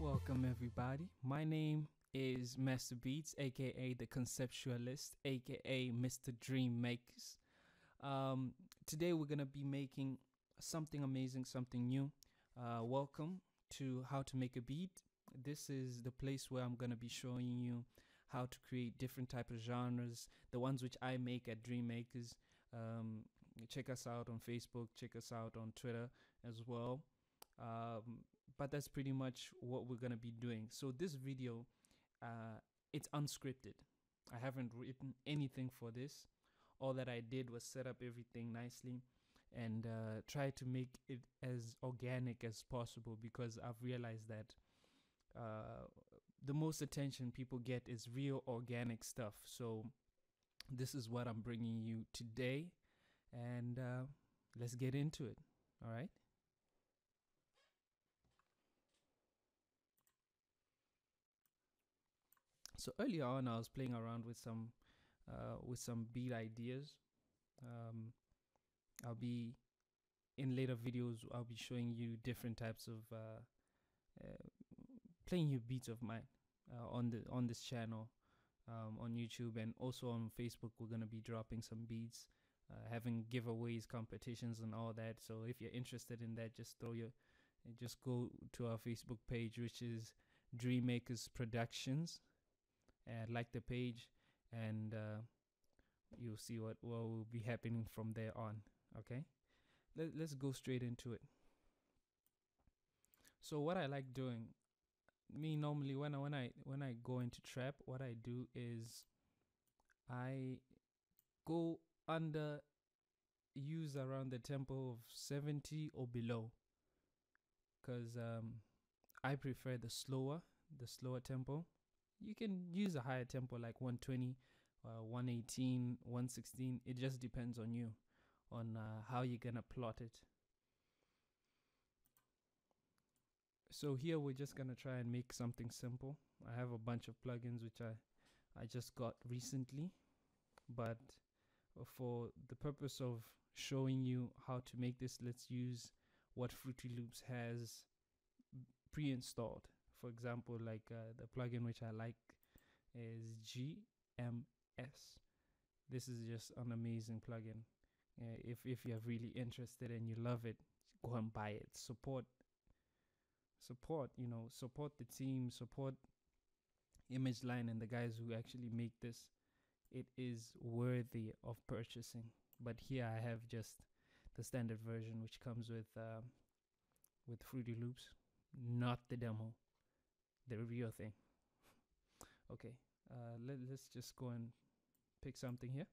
Welcome everybody. My name is Master Beats, aka the Conceptualist, aka Mr. Dream Makers. Um, Today we're gonna be making something amazing, something new. Welcome to How to Make a Beat. This is the place where I'm gonna be showing you how to create different type of genres, the ones which I make at Dream Makers. Um, Check us out on Facebook, check us out on Twitter as well. But that's pretty much what we're gonna be doing. So this video, it's unscripted. I haven't written anything for this. All that I did was set up everything nicely and try to make it as organic as possible, because I've realized that the most attention people get is real organic stuff. So this is what I'm bringing you today, and let's get into it. All right. So earlier on, I was playing around with some beat ideas. Um, I'll be in later videos. I'll be showing you different types of playing you beats of mine on this channel, on YouTube, and also on Facebook. We're gonna be dropping some beats, having giveaways, competitions, and all that. So if you're interested in that, just go to our Facebook page, which is Dream Makers Productions, and like the page, and you'll see what will be happening from there on. Okay, let's go straight into it. So what I like doing, me normally when I go into trap, what I do is I go under, use around the tempo of 70 or below, because I prefer the slower tempo. You can use a higher tempo like 120, 118, 116. It just depends on you, on how you're gonna plot it. So here we're just gonna try and make something simple. I have a bunch of plugins which I just got recently, but for the purpose of showing you how to make this, let's use what Fruity Loops has pre-installed. For example, like the plugin which I like is GMS. This is just an amazing plugin. If you're really interested and you love it, go and buy it. Support support the team, support Image Line and the guys who actually make this. It is worthy of purchasing. But here I have just the standard version, which comes with Fruity Loops, not the demo, the real thing. Okay, let's just go and pick something here.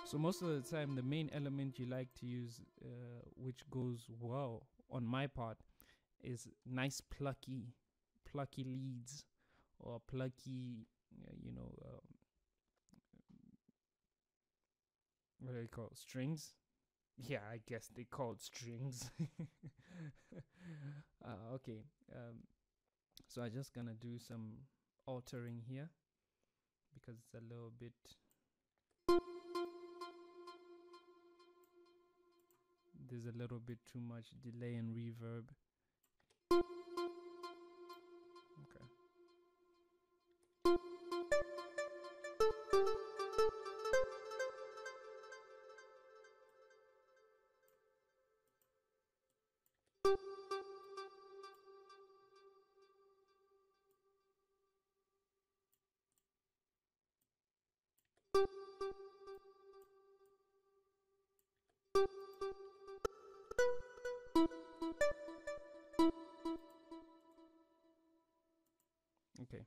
So most of the time, the main element you like to use, which goes well on my part, is nice plucky leads, or plucky, what do they call strings? Yeah, I guess they call it strings. Okay, so I'm just gonna do some altering here because it's a little bit. There's a little bit too much delay and reverb. Okay. Okay.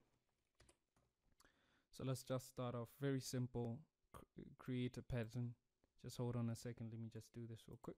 So let's just start off very simple. Create a pattern. Just hold on a second. Let me just do this real quick.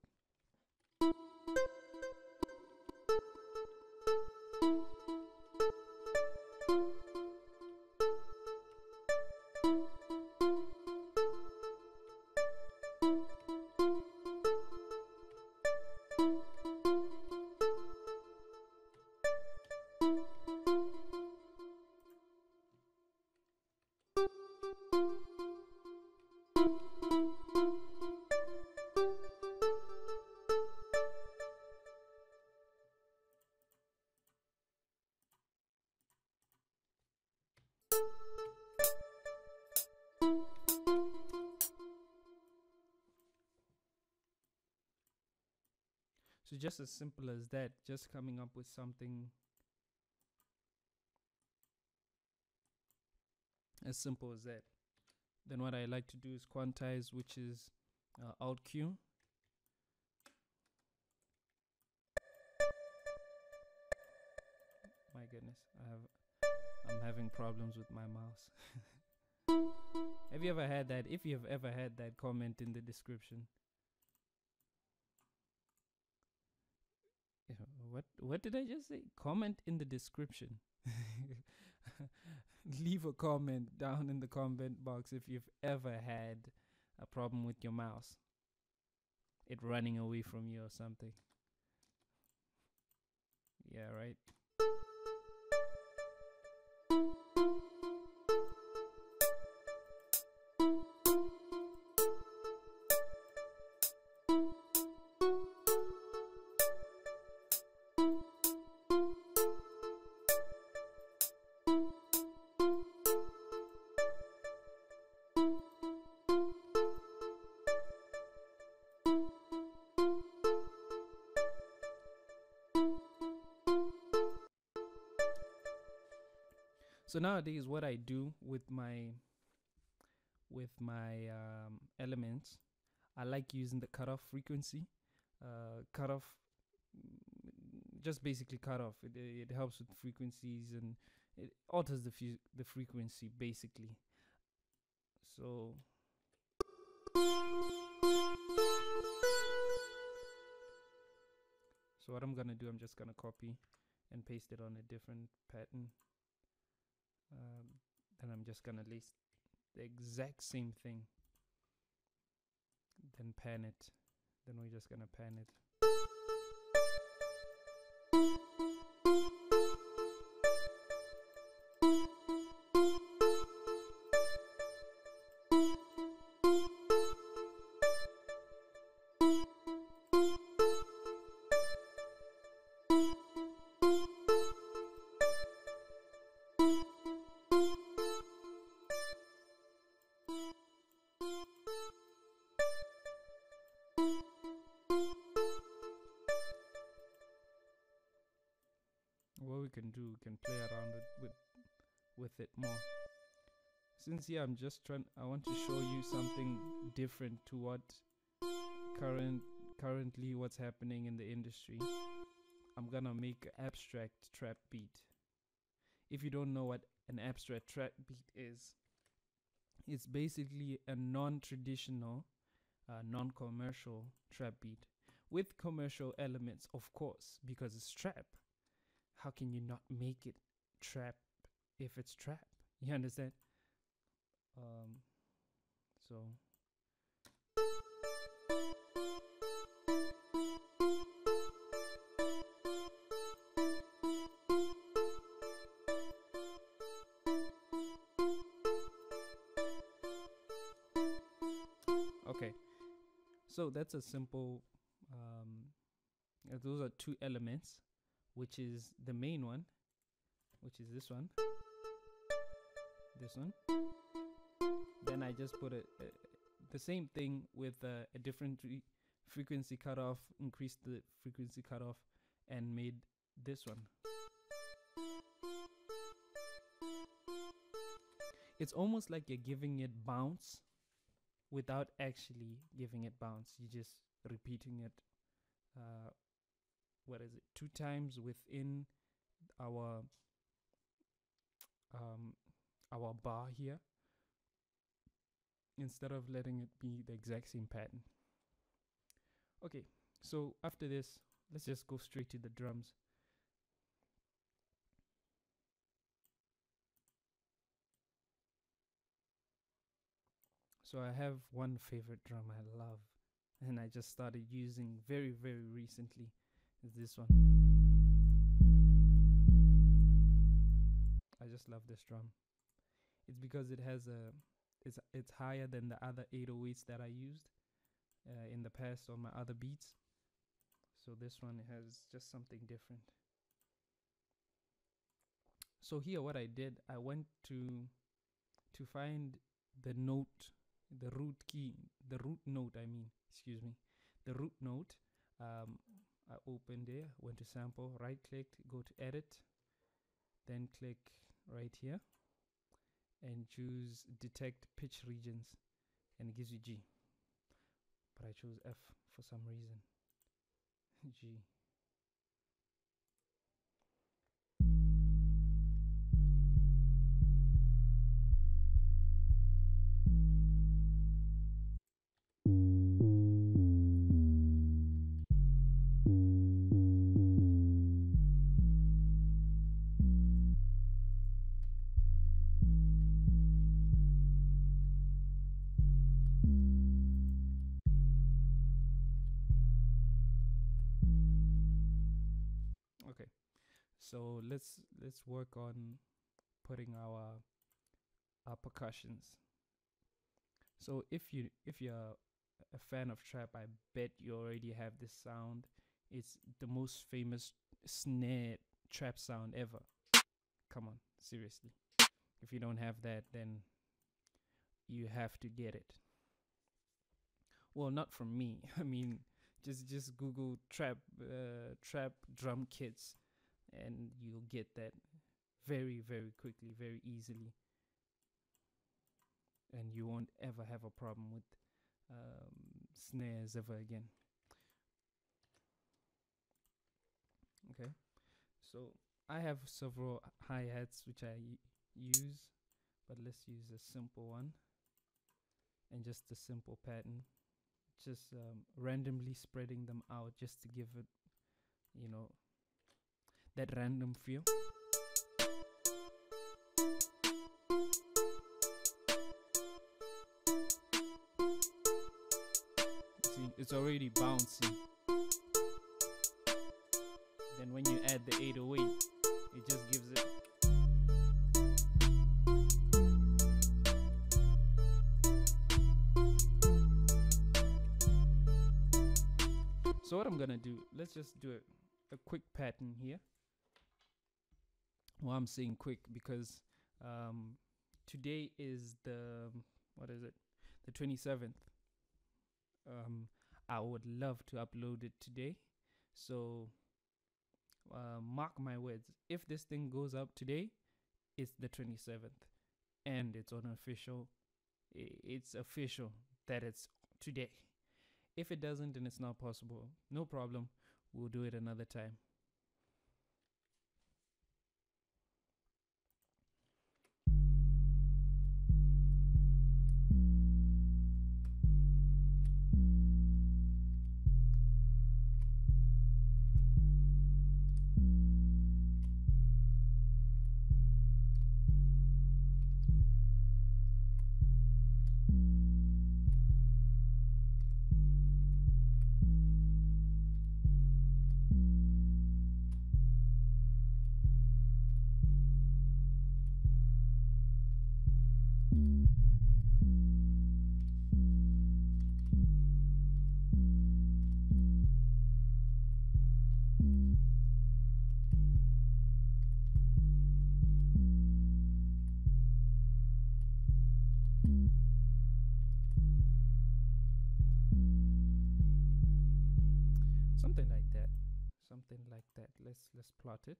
So just as simple as that, just coming up with something as simple as that. Then what I like to do is quantize, which is Alt Q. My goodness, I'm having problems with my mouse. Have you ever had that? If you have ever had that, comment in the description. What did I just say? Comment in the description. Leave a comment down in the comment box if you've ever had a problem with your mouse, it running away from you or something. Yeah, right. So nowadays, what I do with my elements, I like using the cutoff frequency. Cutoff, just basically cutoff. It helps with frequencies and it alters the frequency basically. So what I'm gonna do, I'm just gonna copy and paste it on a different pattern. Then I'm just gonna lace the exact same thing, then pan it. Then we're just gonna pan it. What we can do, we can play around with it more. Since here I'm just I want to show you something different to what currently what's happening in the industry. I'm gonna make an abstract trap beat. If you don't know what an abstract trap beat is, it's basically a non-traditional, non-commercial trap beat with commercial elements, of course, because it's trap. How can you not make it trap if it's trap? You understand? So okay, so that's a simple those are two elements, which is the main one, which is this one, then I just put the same thing with a different frequency cutoff, increased the frequency cutoff, and made this one. It's almost like you're giving it bounce without actually giving it bounce. You're just repeating it, what is it, 2 times within our bar here. instead of letting it be the exact same pattern. Okay, so after this, let's just go straight to the drums. So I have one favorite drum I love, and I just started using very, very recently. Is this one. I just love this drum. It's because it has a, it's higher than the other 808s that I used in the past on my other beats. So this one has just something different. So here what I did, I went to find the note, the root key, the root note, I mean, excuse me, the root note. I opened there, went to sample, right clicked, go to edit, then click right here and choose detect pitch regions, and it gives you G, but I chose F for some reason. G. Okay, so let's work on putting our percussions. So if you're a fan of trap, I bet you already have this sound. It's the most famous snare trap sound ever. Come on, seriously. If you don't have that, then you have to get it. Well, not from me. I mean, just Google trap drum kits, and you'll get that very, very quickly, very easily, and you won't ever have a problem with snares ever again. Okay, so I have several hi-hats which I use, but let's use a simple one and just a simple pattern, just randomly spreading them out just to give it, you know, that random feel. See, it's already bouncy. Then when you add the 808, it just gives it. So what I'm gonna do, let's just do a quick pattern here. Well, I'm saying quick because today is the, what is it, the 27th. I would love to upload it today, so mark my words, if this thing goes up today, it's the 27th, and it's on official, it's official that it's today. If it doesn't, then it's not possible. No problem, we'll do it another time. Something like that. Something like that. Let's plot it.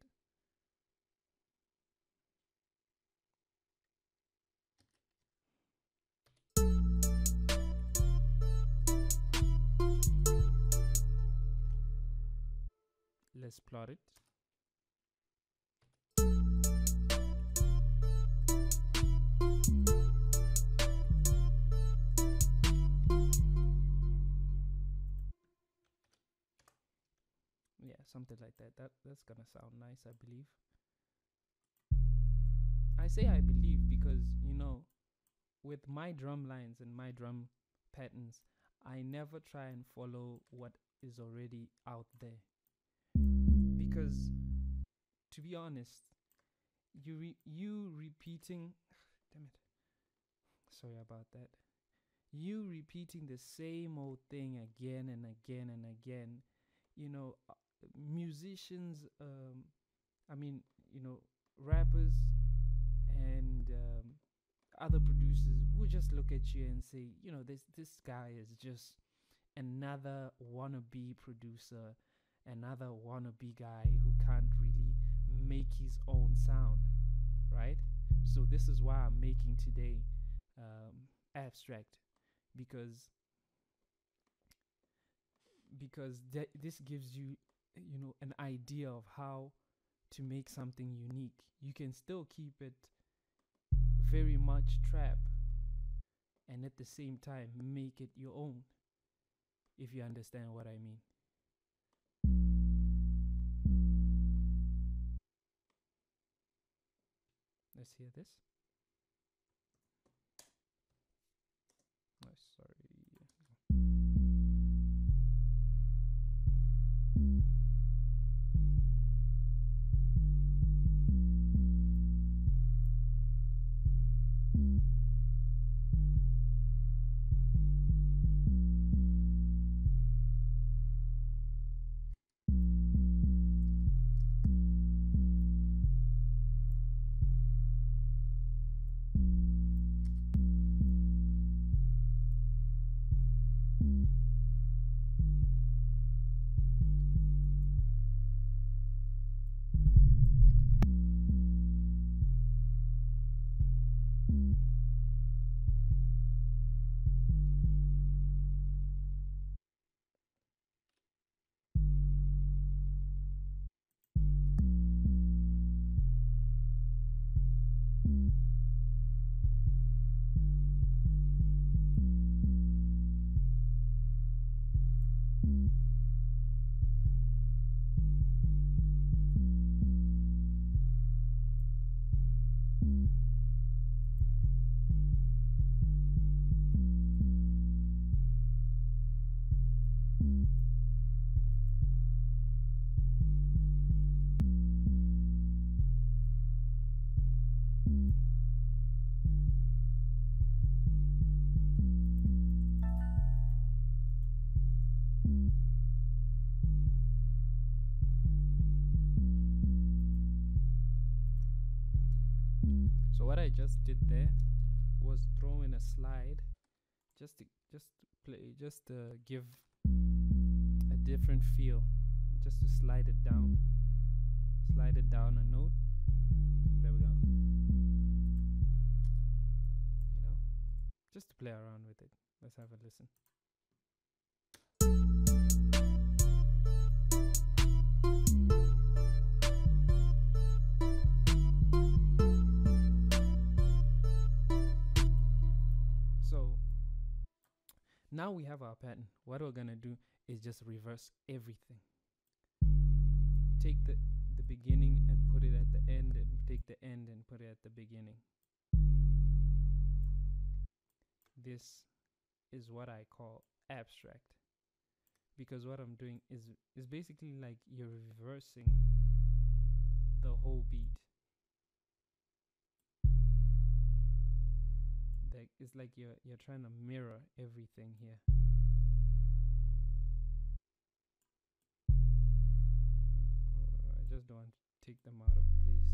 Let's plot it. something like that. That's gonna sound nice, I believe. I say I believe because with my drum lines and my drum patterns, I never try and follow what is already out there. Because to be honest, you repeating damn it. Sorry about that. You repeating the same old thing again and again and again, you know, musicians, I mean, rappers and other producers will just look at you and say, this guy is just another wannabe producer, another wannabe guy who can't really make his own sound, right? So this is why I'm making today abstract, because this gives you an idea of how to make something unique. You can still keep it very much trap and at the same time make it your own, if you understand what I mean. Let's hear this. Oh, sorry. So what I just did there was throw in a slide, just to play, just to give a different feel, just to slide it down a note. There we go. Just to play around with it. Let's have a listen. So now we have our pattern. What we're gonna do is just reverse everything. Take the beginning and put it at the end, and take the end and put it at the beginning. This is what I call abstract, because what I'm doing is basically like you're reversing the whole beat. It's like you're trying to mirror everything here. I just don't want to take them out of place.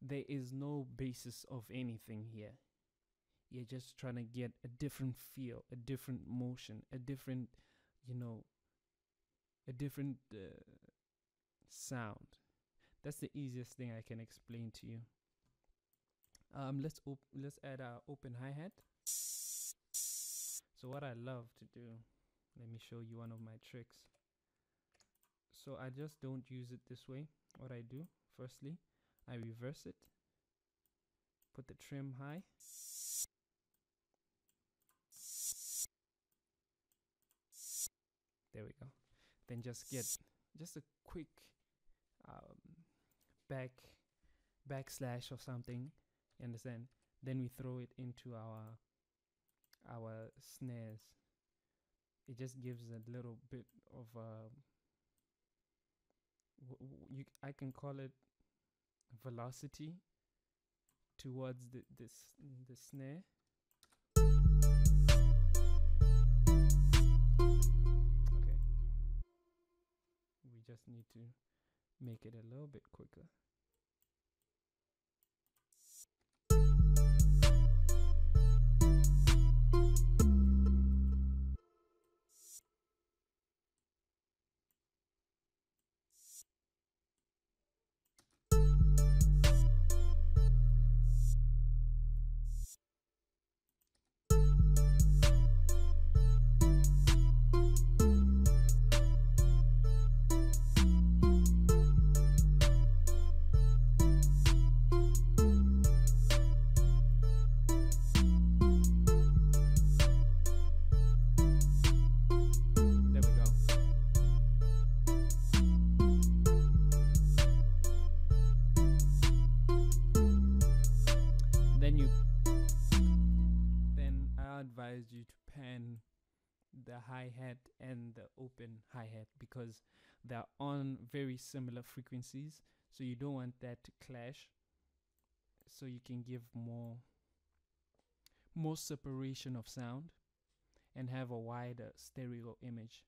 there is no basis of anything here. You're just trying to get a different feel, a different motion, a different, you know, a different sound. That's the easiest thing I can explain to you. Let's add our open hi-hat. So what I love to do, let me show you one of my tricks. So I just don't use it this way. What I do, firstly, I reverse it, put the trim high, there we go. Then just get just a quick backslash or something, you understand? Then we throw it into our snares. It just gives a little bit of I can call it velocity towards the snare. Okay, we just need to make it a little bit quicker. You to pan the hi-hat and the open hi-hat because they're on very similar frequencies, so you don't want that to clash, so you can give more separation of sound and have a wider stereo image.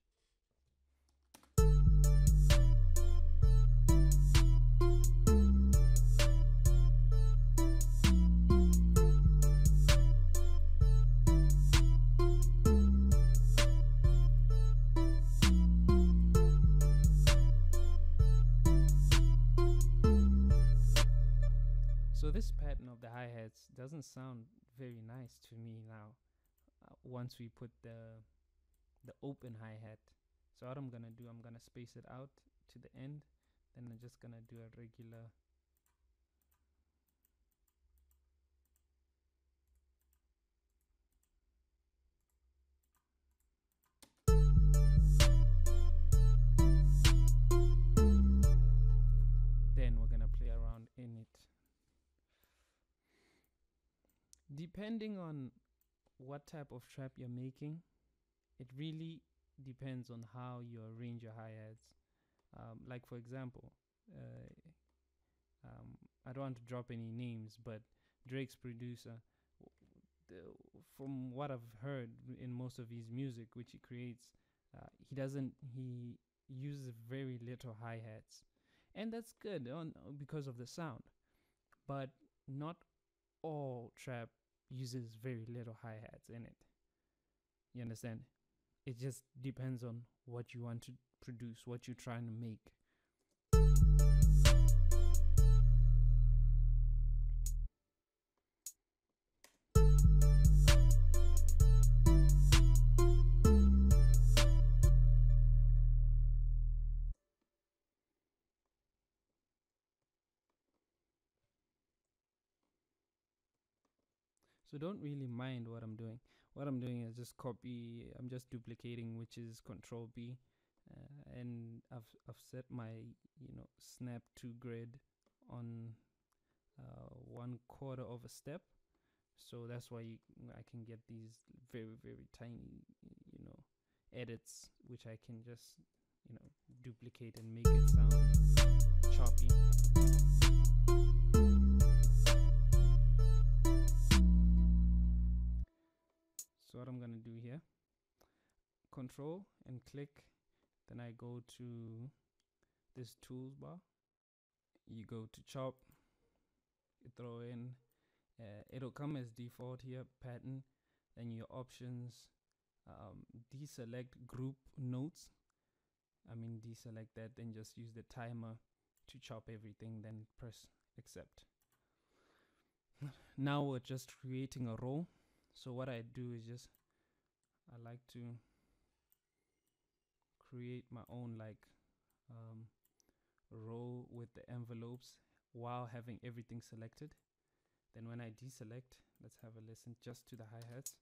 So this pattern of the hi-hats doesn't sound very nice to me now once we put the open hi-hat. So what I'm gonna do, I'm gonna space it out to the end, then I'm just gonna do a regular then we're gonna play around in it. Depending on what type of trap you're making, it really depends on how you arrange your hi-hats. Like for example, I don't want to drop any names, but Drake's producer, from what I've heard in most of his music which he creates, he uses very little hi-hats, and that's good because of the sound, but not all trap uses very little hi-hats in it. You understand? It just depends on what you want to produce, what you're trying to make. So don't really mind what I'm doing. What I'm doing is just I'm just duplicating, which is Control B, and I've set my snap to grid on 1/4 of a step, so that's why I can get these very tiny edits, which I can just duplicate and make it sound choppy. So what I'm gonna do here, Control and click, then I go to this tools bar, you go to chop, you throw in, it'll come as default here, pattern, then your options, deselect group notes. Deselect that, then just use the timer to chop everything, then press accept. Now we're just creating a row. So what I do is I like to create my own row with the envelopes while having everything selected. Then when I deselect, let's have a listen just to the hi-hats.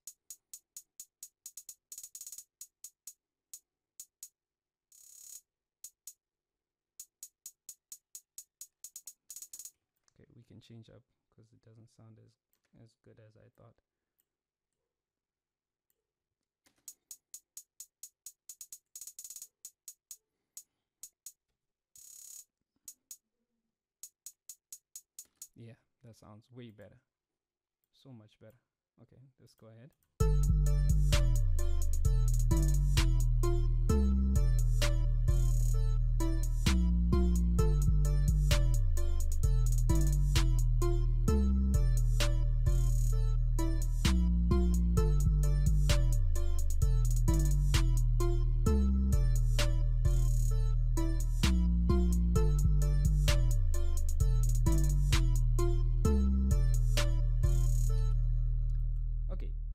Okay, we can change up because it doesn't sound as good as I thought. Yeah, that sounds way better. So much better. Okay, let's go ahead.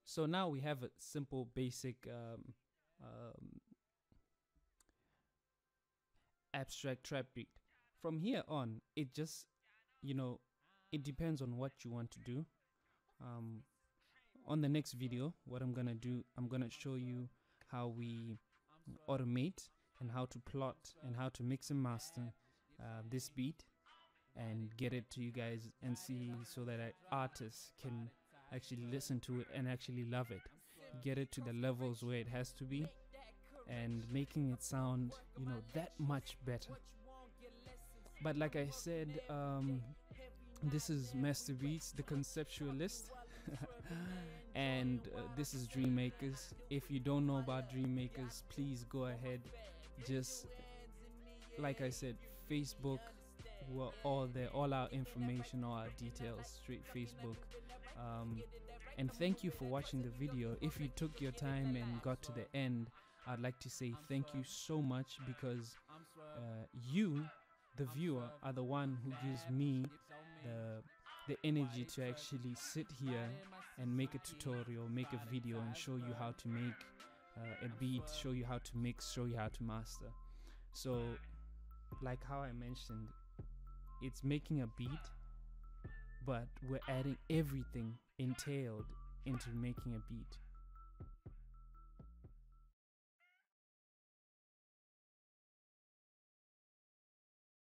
So now we have a simple basic abstract trap beat. From here on, it just, it depends on what you want to do. On the next video, what I'm gonna do, I'm gonna show you how we automate and how to plot and how to mix and master this beat and get it to you guys and see, so that artists can actually listen to it and actually love it, get it to the levels where it has to be, and making it sound, that much better. But like I said, this is Master Beats, the conceptualist, and this is Dreammakers. If you don't know about Dreammakers, please go ahead. Just like I said, Facebook, we're all there, all our information, all our details, straight Facebook. And thank you for watching the video. If you took your time and got to the end, I'd like to say thank you so much, because you, the viewer, are the one who gives me the energy to actually sit here and make a tutorial, make a video, and show you how to make a beat, show you how to mix, show you how to master. So like how I mentioned, it's making a beat, but we're adding everything entailed into making a beat.